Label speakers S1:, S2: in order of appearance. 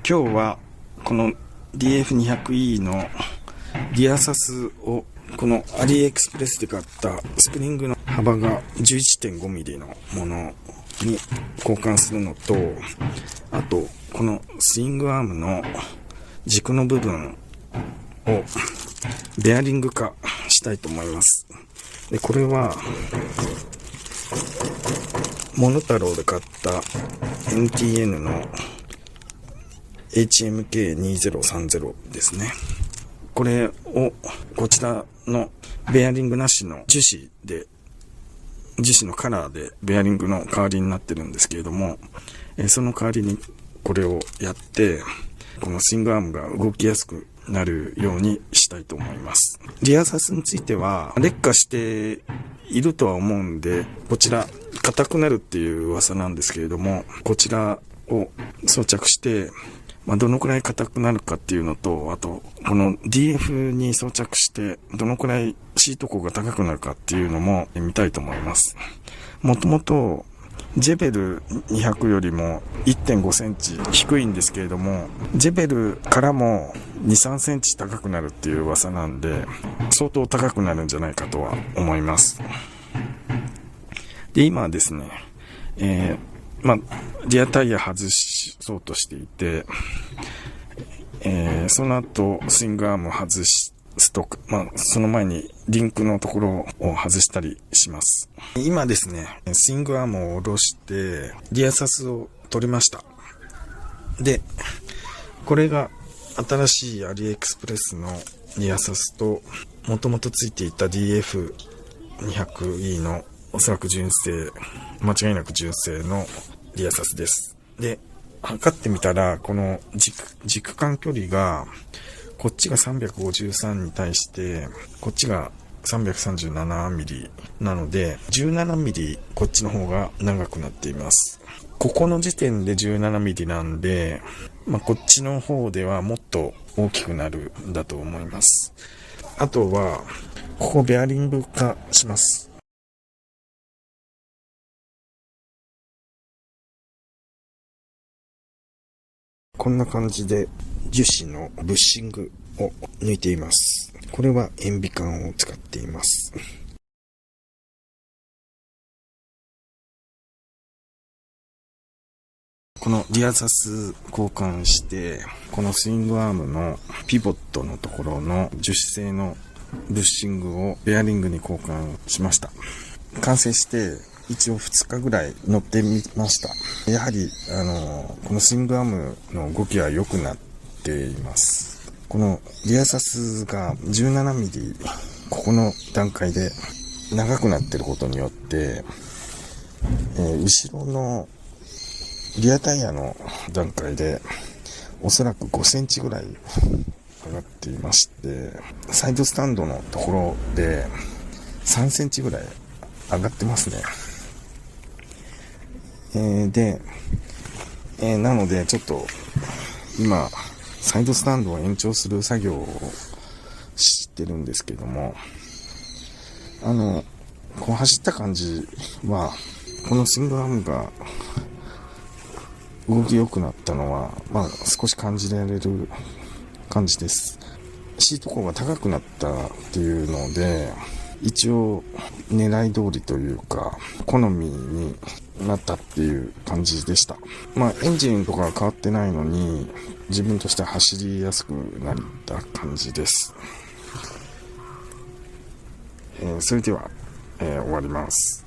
S1: 今日はこの DF200E のリアサスをこのアリエクスプレスで買ったスプリングの幅が 11.5mm のものに交換するのと、あとこのスイングアームの軸の部分をベアリング化したいと思います。で、これはモノタロウで買った NTN の HMK2030 ですね。これをこちらのベアリングなしの樹脂のカラーでベアリングの代わりになってるんですけれども、その代わりにこれをやってこのスイングアームが動きやすくなるようにしたいと思います。リアサスについては劣化しているとは思うんで、こちら硬くなるっていう噂なんですけれども、こちらを装着してどのくらい硬くなるかっていうのと、あとこの DF に装着してどのくらいシート高が高くなるかっていうのも見たいと思います。もともとジェベル200よりも 1.5 センチ低いんですけれども、ジェベルからも 2,3 センチ高くなるっていう噂なんで、相当高くなるんじゃないかとは思います。で、今はですね、リアタイヤ外そうとしていて、その後スイングアームを外すとか、その前にリンクのところを外したりします。今ですね、スイングアームを下ろしてリアサスを取りました。で、これが新しいアリエクスプレスのリアサスと、もともとついていた DF200E のおそらく純正、間違いなく純正のリアサスです。で、測ってみたら、この軸間距離が、こっちが353に対して、こっちが337mm なので、17mm こっちの方が長くなっています。ここの時点で 17mm なんで、こっちの方ではもっと大きくなるんだと思います。あとは、ここベアリング化します。こんな感じで樹脂のブッシングを抜いています。これは塩ビ管を使っています。このリアサス交換して、このスイングアームのピボットのところの樹脂製のブッシングをベアリングに交換しました。完成して一応2日ぐらい乗ってみました。やはりこのスイングアームの動きは良くなっています。このリアサスが 17mm ここの段階で長くなっていることによって、後ろのリアタイヤの段階でおそらく5センチぐらい上がっていまして、サイドスタンドのところで3センチぐらい上がってますね。なのでちょっと今サイドスタンドを延長する作業をしてるんですけども、こう走った感じは、このスイングアームが動き良くなったのは少し感じられる感じです。シート高が高くなったっていうので、一応狙い通りというか好みになったっていう感じでした。エンジンとかは変わってないのに、自分としては走りやすくなった感じです。それでは、終わります。